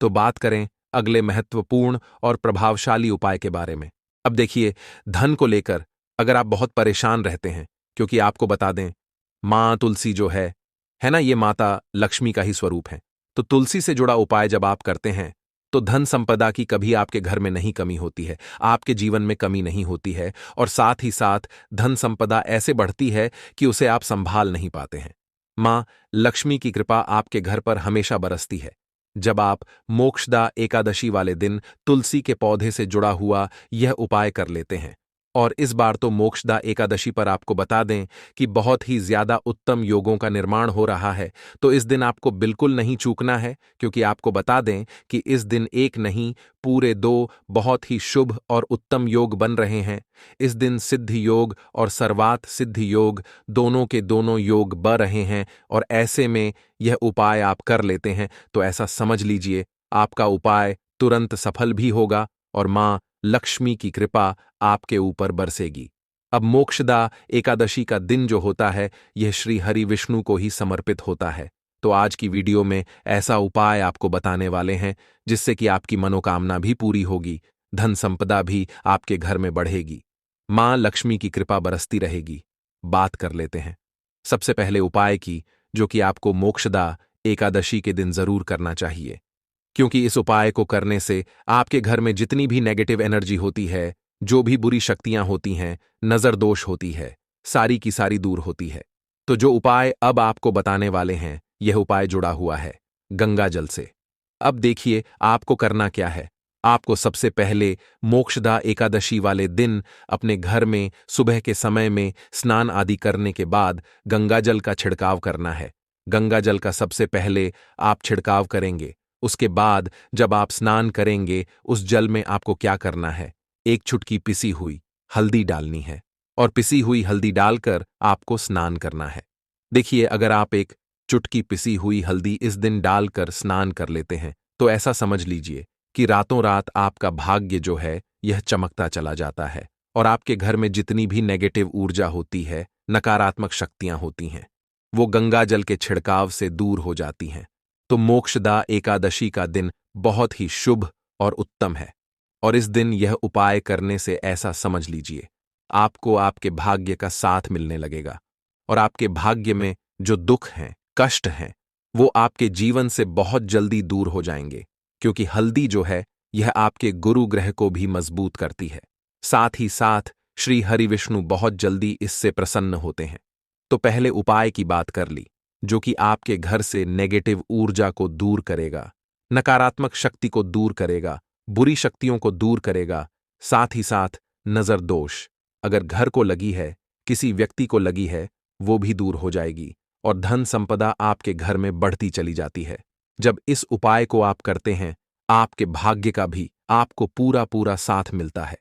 Speaker 1: तो बात करें अगले महत्वपूर्ण और प्रभावशाली उपाय के बारे में। अब देखिए, धन को लेकर अगर आप बहुत परेशान रहते हैं, क्योंकि आपको बता दें, मां तुलसी जो है ना, ये माता लक्ष्मी का ही स्वरूप है। तो तुलसी से जुड़ा उपाय जब आप करते हैं, तो धन संपदा की कभी आपके घर में नहीं कमी होती है, आपके जीवन में कमी नहीं होती है, और साथ ही साथ धन संपदा ऐसे बढ़ती है कि उसे आप संभाल नहीं पाते हैं। मां लक्ष्मी की कृपा आपके घर पर हमेशा बरसती है। जब आप मोक्षदा एकादशी वाले दिन तुलसी के पौधे से जुड़ा हुआ यह उपाय कर लेते हैं, और इस बार तो मोक्षदा एकादशी पर आपको बता दें कि बहुत ही ज्यादा उत्तम योगों का निर्माण हो रहा है। तो इस दिन आपको बिल्कुल नहीं चूकना है, क्योंकि आपको बता दें कि इस दिन एक नहीं, पूरे 2 बहुत ही शुभ और उत्तम योग बन रहे हैं। इस दिन सिद्धि योग और सर्वात सिद्धि योग दोनों के दोनों योग बन रहे हैं, और ऐसे में यह उपाय आप कर लेते हैं तो ऐसा समझ लीजिए आपका उपाय तुरंत सफल भी होगा और मां लक्ष्मी की कृपा आपके ऊपर बरसेगी। अब मोक्षदा एकादशी का दिन जो होता है, यह श्री हरि विष्णु को ही समर्पित होता है। तो आज की वीडियो में ऐसा उपाय आपको बताने वाले हैं जिससे कि आपकी मनोकामना भी पूरी होगी, धन संपदा भी आपके घर में बढ़ेगी, मां लक्ष्मी की कृपा बरसती रहेगी। बात कर लेते हैं सबसे पहले उपाय की, जो कि आपको मोक्षदा एकादशी के दिन जरूर करना चाहिए, क्योंकि इस उपाय को करने से आपके घर में जितनी भी नेगेटिव एनर्जी होती है, जो भी बुरी शक्तियां होती हैं, नजर दोष होती है, सारी की सारी दूर होती है। तो जो उपाय अब आपको बताने वाले हैं, यह उपाय जुड़ा हुआ है गंगा जल से। अब देखिए आपको करना क्या है। आपको सबसे पहले मोक्षदा एकादशी वाले दिन अपने घर में सुबह के समय में स्नान आदि करने के बाद गंगा जल का छिड़काव करना है। गंगा जल का सबसे पहले आप छिड़काव करेंगे। उसके बाद जब आप स्नान करेंगे, उस जल में आपको क्या करना है, 1 चुटकी पिसी हुई हल्दी डालनी है, और पिसी हुई हल्दी डालकर आपको स्नान करना है। देखिए, अगर आप 1 चुटकी पिसी हुई हल्दी इस दिन डालकर स्नान कर लेते हैं, तो ऐसा समझ लीजिए कि रातों रात आपका भाग्य जो है यह चमकता चला जाता है, और आपके घर में जितनी भी नेगेटिव ऊर्जा होती है, नकारात्मक शक्तियां होती हैं, वो गंगा जल के छिड़काव से दूर हो जाती हैं। तो मोक्षदा एकादशी का दिन बहुत ही शुभ और उत्तम है। और इस दिन यह उपाय करने से ऐसा समझ लीजिए, आपको आपके भाग्य का साथ मिलने लगेगा और आपके भाग्य में जो दुख हैं, कष्ट हैं, वो आपके जीवन से बहुत जल्दी दूर हो जाएंगे, क्योंकि हल्दी जो है यह आपके गुरु ग्रह को भी मजबूत करती है। साथ ही साथ श्री हरि विष्णु बहुत जल्दी इससे प्रसन्न होते हैं। तो पहले उपाय की बात कर ली, जो कि आपके घर से नेगेटिव ऊर्जा को दूर करेगा, नकारात्मक शक्ति को दूर करेगा, बुरी शक्तियों को दूर करेगा। साथ ही साथ नजर दोष, अगर घर को लगी है, किसी व्यक्ति को लगी है, वो भी दूर हो जाएगी और धन संपदा आपके घर में बढ़ती चली जाती है। जब इस उपाय को आप करते हैं, आपके भाग्य का भी आपको पूरा पूरा साथ मिलता है।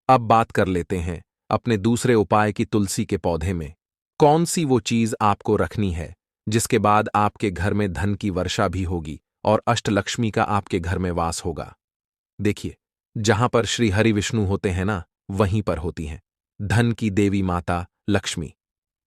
Speaker 1: अब बात कर लेते हैं अपने दूसरे उपाय की, तुलसी के पौधे में कौन सी वो चीज आपको रखनी है जिसके बाद आपके घर में धन की वर्षा भी होगी और अष्टलक्ष्मी का आपके घर में वास होगा। देखिए, जहां पर श्री हरि विष्णु होते हैं ना, वहीं पर होती हैं धन की देवी माता लक्ष्मी,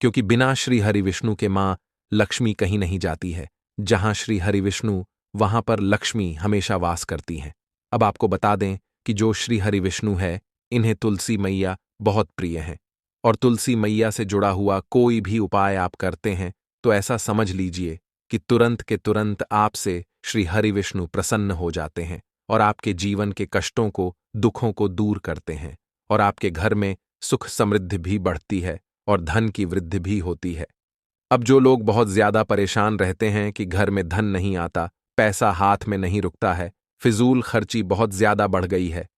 Speaker 1: क्योंकि बिना श्री हरि विष्णु के मां लक्ष्मी कहीं नहीं जाती है। जहां श्री हरि विष्णु, वहां पर लक्ष्मी हमेशा वास करती हैं। अब आपको बता दें कि जो श्री हरि विष्णु है, इन्हें तुलसी मैया बहुत प्रिय हैं और तुलसी मैया से जुड़ा हुआ कोई भी उपाय आप करते हैं तो ऐसा समझ लीजिए कि तुरंत के तुरंत आपसे श्री हरि विष्णु प्रसन्न हो जाते हैं और आपके जीवन के कष्टों को, दुखों को दूर करते हैं और आपके घर में सुख समृद्धि भी बढ़ती है और धन की वृद्धि भी होती है। अब जो लोग बहुत ज्यादा परेशान रहते हैं कि घर में धन नहीं आता, पैसा हाथ में नहीं रुकता है, फिजूल खर्ची बहुत ज्यादा बढ़ गई है,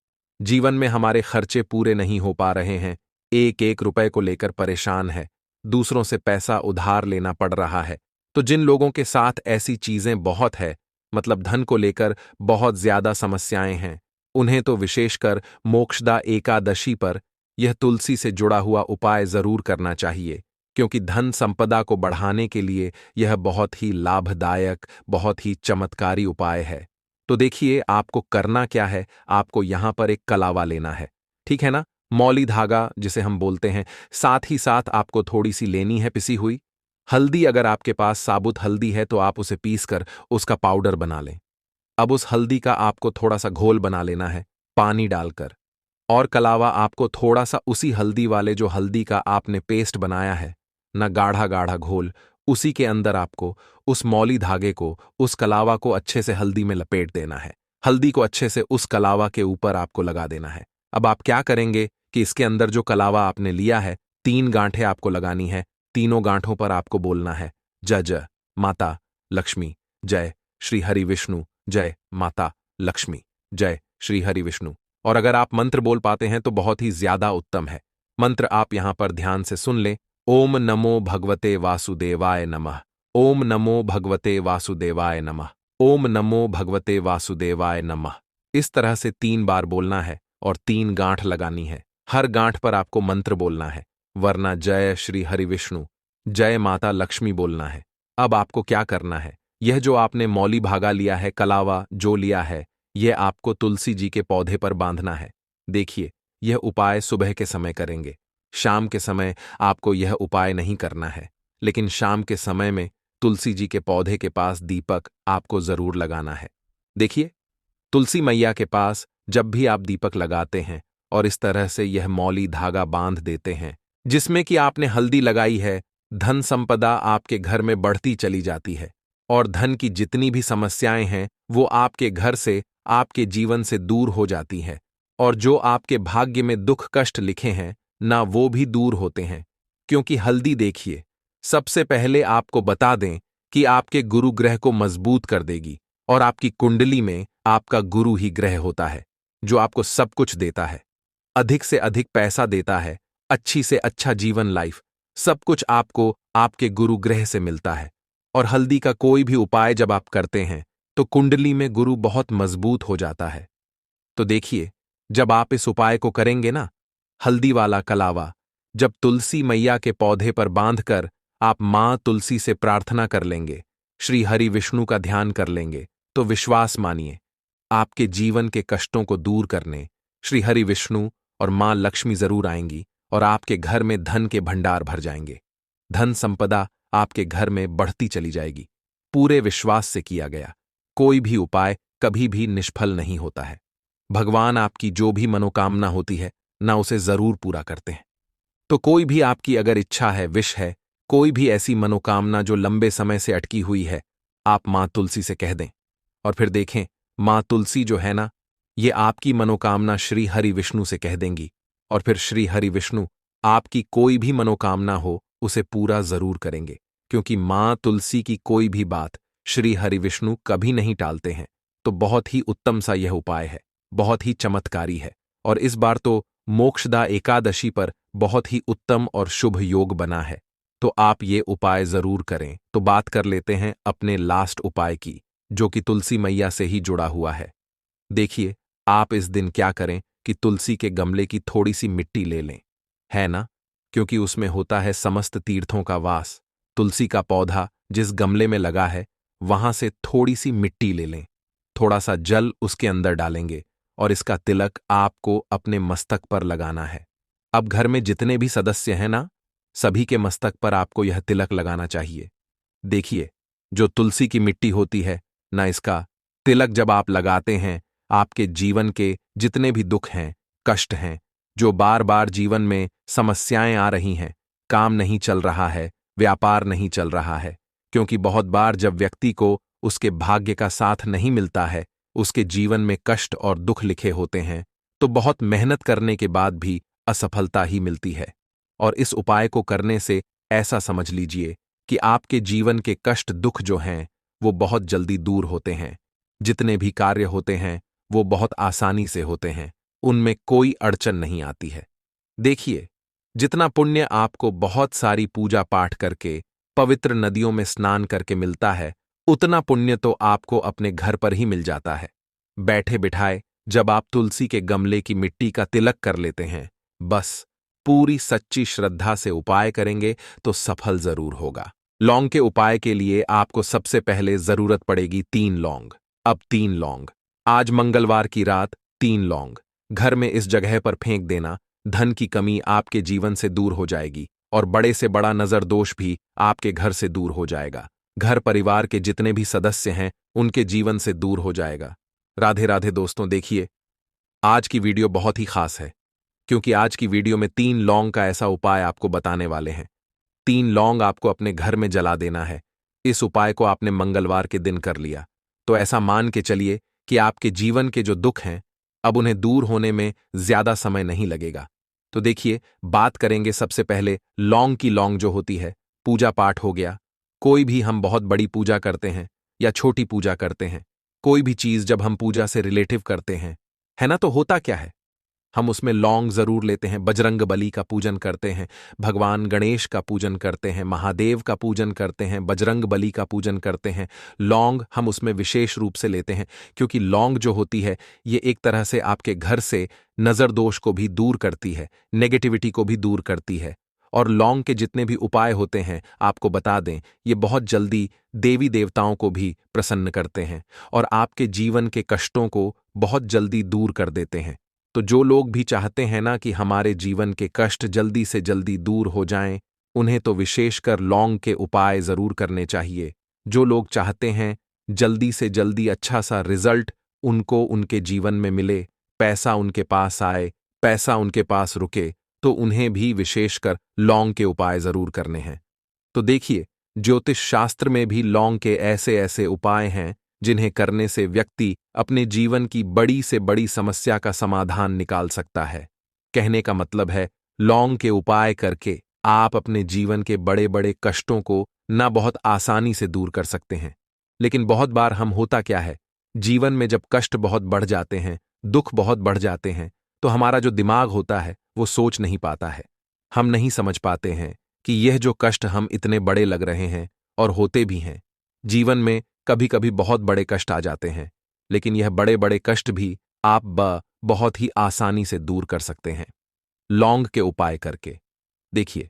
Speaker 1: जीवन में हमारे खर्चे पूरे नहीं हो पा रहे हैं, एक एक रुपए को लेकर परेशान है, दूसरों से पैसा उधार लेना पड़ रहा है, तो जिन लोगों के साथ ऐसी चीजें बहुत है, मतलब धन को लेकर बहुत ज्यादा समस्याएं हैं, उन्हें तो विशेषकर मोक्षदा एकादशी पर यह तुलसी से जुड़ा हुआ उपाय जरूर करना चाहिए, क्योंकि धन संपदा को बढ़ाने के लिए यह बहुत ही लाभदायक, बहुत ही चमत्कारी उपाय है। तो देखिए, आपको करना क्या है, आपको यहां पर एक कलावा लेना है, ठीक है ना, मौली धागा जिसे हम बोलते हैं। साथ ही साथ आपको थोड़ी सी लेनी है पिसी हुई हल्दी। अगर आपके पास साबुत हल्दी है तो आप उसे पीसकर उसका पाउडर बना लें। अब उस हल्दी का आपको थोड़ा सा घोल बना लेना है पानी डालकर, और कलावा आपको थोड़ा सा उसी हल्दी वाले जो हल्दी का आपने पेस्ट बनाया है ना, गाढ़ा गाढ़ा घोल, उसी के अंदर आपको उस मौली धागे को, उस कलावा को अच्छे से हल्दी में लपेट देना है। हल्दी को अच्छे से उस कलावा के ऊपर आपको लगा देना है। अब आप क्या करेंगे कि इसके अंदर जो कलावा आपने लिया है, 3 गांठें आपको लगानी है। तीनों गांठों पर आपको बोलना है जय जय माता लक्ष्मी, जय श्री हरि विष्णु, जय माता लक्ष्मी, जय श्री हरि विष्णु। और अगर आप मंत्र बोल पाते हैं तो बहुत ही ज्यादा उत्तम है। मंत्र आप यहां पर ध्यान से सुन लें। ओम नमो भगवते वासुदेवाय नमः, ओम नमो भगवते वासुदेवाय नमः, ओम नमो भगवते वासुदेवाय नमः। इस तरह से 3 बार बोलना है और 3 गांठ लगानी है। हर गांठ पर आपको मंत्र बोलना है, वरना जय श्री हरि विष्णु, जय माता लक्ष्मी बोलना है। अब आपको क्या करना है, यह जो आपने मौली भागा लिया है, कलावा जो लिया है, यह आपको तुलसी जी के पौधे पर बांधना है। देखिए, यह उपाय सुबह के समय करेंगे, शाम के समय आपको यह उपाय नहीं करना है, लेकिन शाम के समय में तुलसी जी के पौधे के पास दीपक आपको जरूर लगाना है। देखिए, तुलसी मैया के पास जब भी आप दीपक लगाते हैं और इस तरह से यह मौली धागा बांध देते हैं जिसमें कि आपने हल्दी लगाई है, धन संपदा आपके घर में बढ़ती चली जाती है और धन की जितनी भी समस्याएं हैं वो आपके घर से, आपके जीवन से दूर हो जाती हैं, और जो आपके भाग्य में दुख कष्ट लिखे हैं ना, वो भी दूर होते हैं। क्योंकि हल्दी, देखिए, सबसे पहले आपको बता दें कि आपके गुरु ग्रह को मजबूत कर देगी और आपकी कुंडली में आपका गुरु ही ग्रह होता है जो आपको सब कुछ देता है, अधिक से अधिक पैसा देता है, अच्छी से अच्छा जीवन लाइफ, सब कुछ आपको आपके गुरु ग्रह से मिलता है। और हल्दी का कोई भी उपाय जब आप करते हैं तो कुंडली में गुरु बहुत मजबूत हो जाता है। तो देखिए, जब आप इस उपाय को करेंगे ना, हल्दी वाला कलावा जब तुलसी मैया के पौधे पर बांधकर आप मां तुलसी से प्रार्थना कर लेंगे, श्री हरि विष्णु का ध्यान कर लेंगे, तो विश्वास मानिए, आपके जीवन के कष्टों को दूर करने श्री हरि विष्णु और मां लक्ष्मी जरूर आएंगी और आपके घर में धन के भंडार भर जाएंगे। धन संपदा आपके घर में बढ़ती चली जाएगी, पूरे विश्वास से किया गया कोई भी उपाय कभी भी निष्फल नहीं होता है। भगवान आपकी जो भी मनोकामना होती है ना उसे जरूर पूरा करते हैं। तो कोई भी आपकी अगर इच्छा है, विश है, कोई भी ऐसी मनोकामना जो लंबे समय से अटकी हुई है, आप मां तुलसी से कह दें और फिर देखें मां तुलसी जो है ना, ये आपकी मनोकामना श्री हरि विष्णु से कह देंगी और फिर श्री हरि विष्णु आपकी कोई भी मनोकामना हो उसे पूरा जरूर करेंगे, क्योंकि मां तुलसी की कोई भी बात श्री हरि विष्णु कभी नहीं टालते हैं। तो बहुत ही उत्तम सा यह उपाय है, बहुत ही चमत्कारी है और इस बार तो मोक्षदा एकादशी पर बहुत ही उत्तम और शुभ योग बना है। तो आप ये उपाय जरूर करें। तो बात कर लेते हैं अपने लास्ट उपाय की, जो कि तुलसी मैया से ही जुड़ा हुआ है। देखिए, आप इस दिन क्या करें कि तुलसी के गमले की थोड़ी सी मिट्टी ले लें, है ना, क्योंकि उसमें होता है समस्त तीर्थों का वास। तुलसी का पौधा जिस गमले में लगा है वहां से थोड़ी सी मिट्टी ले लें, थोड़ा सा जल उसके अंदर डालेंगे और इसका तिलक आपको अपने मस्तक पर लगाना है। अब घर में जितने भी सदस्य हैं ना, सभी के मस्तक पर आपको यह तिलक लगाना चाहिए। देखिए, जो तुलसी की मिट्टी होती है ना, इसका तिलक जब आप लगाते हैं, आपके जीवन के जितने भी दुख हैं, कष्ट हैं, जो बार बार जीवन में समस्याएं आ रही हैं, काम नहीं चल रहा है, व्यापार नहीं चल रहा है, क्योंकि बहुत बार जब व्यक्ति को उसके भाग्य का साथ नहीं मिलता है, उसके जीवन में कष्ट और दुख लिखे होते हैं, तो बहुत मेहनत करने के बाद भी असफलता ही मिलती है। और इस उपाय को करने से ऐसा समझ लीजिए कि आपके जीवन के कष्ट दुख जो हैं वो बहुत जल्दी दूर होते हैं। जितने भी कार्य होते हैं वो बहुत आसानी से होते हैं, उनमें कोई अड़चन नहीं आती है। देखिए, जितना पुण्य आपको बहुत सारी पूजा पाठ करके, पवित्र नदियों में स्नान करके मिलता है, उतना पुण्य तो आपको अपने घर पर ही मिल जाता है। बैठे बिठाए जब आप तुलसी के गमले की मिट्टी का तिलक कर लेते हैं, बस पूरी सच्ची श्रद्धा से उपाय करेंगे तो सफल जरूर होगा। लौंग के उपाय के लिए आपको सबसे पहले जरूरत पड़ेगी 3 लौंग। अब 3 लौंग, आज मंगलवार की रात 3 लौंग घर में इस जगह पर फेंक देना। धन की कमी आपके जीवन से दूर हो जाएगी और बड़े से बड़ा नजर दोष भी आपके घर से दूर हो जाएगा। घर परिवार के जितने भी सदस्य हैं उनके जीवन से दूर हो जाएगा। राधे राधे दोस्तों। देखिए, आज की वीडियो बहुत ही खास है, क्योंकि आज की वीडियो में 3 लौंग का ऐसा उपाय आपको बताने वाले हैं। 3 लौंग आपको अपने घर में जला देना है। इस उपाय को आपने मंगलवार के दिन कर लिया तो ऐसा मान के चलिए कि आपके जीवन के जो दुख हैं अब उन्हें दूर होने में ज्यादा समय नहीं लगेगा। तो देखिए, बात करेंगे सबसे पहले लौंग की। लौंग जो होती है, पूजा पाठ हो गया, कोई भी हम बहुत बड़ी पूजा करते हैं या छोटी पूजा करते हैं, कोई भी चीज जब हम पूजा से रिलेटिव करते हैं, है ना, तो होता क्या है, हम उसमें लौंग जरूर लेते हैं। बजरंग बली का पूजन करते हैं, भगवान गणेश का पूजन करते हैं, महादेव का पूजन करते हैं, बजरंग बली का पूजन करते हैं। लौंग हम उसमें विशेष रूप से लेते हैं, क्योंकि लौंग जो होती है ये एक तरह से आपके घर से नजर दोष को भी दूर करती है, नेगेटिविटी को भी दूर करती है। और लौंग के जितने भी उपाय होते हैं आपको बता दें, ये बहुत जल्दी देवी देवताओं को भी प्रसन्न करते हैं और आपके जीवन के कष्टों को बहुत जल्दी दूर कर देते हैं। तो जो लोग भी चाहते हैं ना कि हमारे जीवन के कष्ट जल्दी से जल्दी दूर हो जाएं, उन्हें तो विशेषकर लौंग के उपाय जरूर करने चाहिए। जो लोग चाहते हैं जल्दी से जल्दी अच्छा सा रिजल्ट उनको उनके जीवन में मिले, पैसा उनके पास आए, पैसा उनके पास रुके, तो उन्हें भी विशेषकर लौंग के उपाय जरूर करने हैं। तो देखिए, ज्योतिष शास्त्र में भी लौंग के ऐसे ऐसे उपाय हैं जिन्हें करने से व्यक्ति अपने जीवन की बड़ी से बड़ी समस्या का समाधान निकाल सकता है। कहने का मतलब है, लौंग के उपाय करके आप अपने जीवन के बड़े बड़े कष्टों को ना बहुत आसानी से दूर कर सकते हैं। लेकिन बहुत बार हम होता क्या है, जीवन में जब कष्ट बहुत बढ़ जाते हैं, दुख बहुत बढ़ जाते हैं, तो हमारा जो दिमाग होता है वो सोच नहीं पाता है। हम नहीं समझ पाते हैं कि यह जो कष्ट हम इतने बड़े लग रहे हैं और होते भी हैं। जीवन में कभी कभी बहुत बड़े कष्ट आ जाते हैं, लेकिन यह बड़े बड़े कष्ट भी आप बहुत ही आसानी से दूर कर सकते हैं लौंग के उपाय करके। देखिए,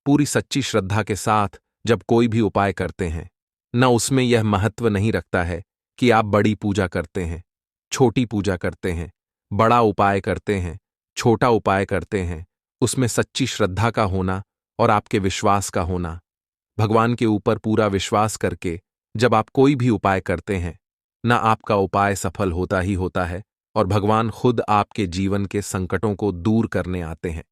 Speaker 1: पूरी सच्ची श्रद्धा के साथ जब कोई भी उपाय करते हैं न, उसमें यह महत्व नहीं रखता है कि आप बड़ी पूजा करते हैं, छोटी पूजा करते हैं, बड़ा उपाय करते हैं, छोटा उपाय करते हैं, उसमें सच्ची श्रद्धा का होना और आपके विश्वास का होना, भगवान के ऊपर पूरा विश्वास करके जब आप कोई भी उपाय करते हैं, ना आपका उपाय सफल होता ही होता है और भगवान खुद आपके जीवन के संकटों को दूर करने आते हैं।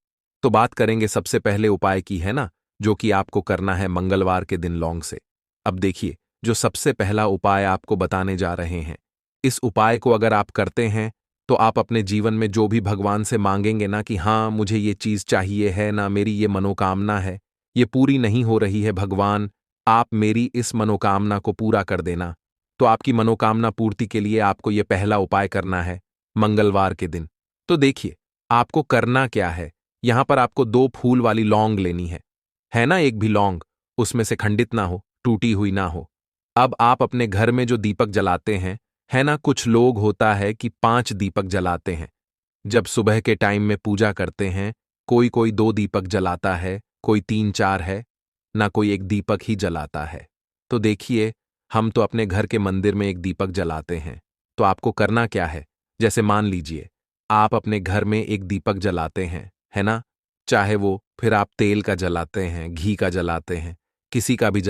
Speaker 1: तो बात करेंगे सबसे पहले उपाय की, है ना, जो कि आपको करना है मंगलवार के दिन लौंग से। अब देखिए, जो सबसे पहला उपाय आपको बताने जा रहे हैं, इस उपाय को अगर आप करते हैं तो आप अपने जीवन में जो भी भगवान से मांगेंगे ना कि हाँ मुझे ये चीज चाहिए है, ना मेरी ये मनोकामना है, ये पूरी नहीं हो रही है भगवान, आप मेरी इस मनोकामना को पूरा कर देना। तो आपकी मनोकामना पूर्ति के लिए आपको ये पहला उपाय करना है मंगलवार के दिन। तो देखिए, आपको करना क्या है, यहां पर आपको 2 फूल वाली लौंग लेनी है ना, एक भी लौंग उसमें से खंडित ना हो, टूटी हुई ना हो। अब आप अपने घर में जो दीपक जलाते हैं, है ना, कुछ लोग होता है कि 5 दीपक जलाते हैं। जब सुबह के टाइम में पूजा करते हैं, कोई कोई 2 दीपक जलाता है, कोई 3-4 है, ना कोई एक दीपक ही जलाता है। तो देखिए, हम तो अपने घर के मंदिर में एक दीपक जलाते हैं। तो आपको करना क्या है, जैसे मान लीजिए आप अपने घर में एक दीपक जलाते हैं, है ना, चाहे वो फिर आप तेल का जलाते हैं, घी का जलाते हैं, किसी का भी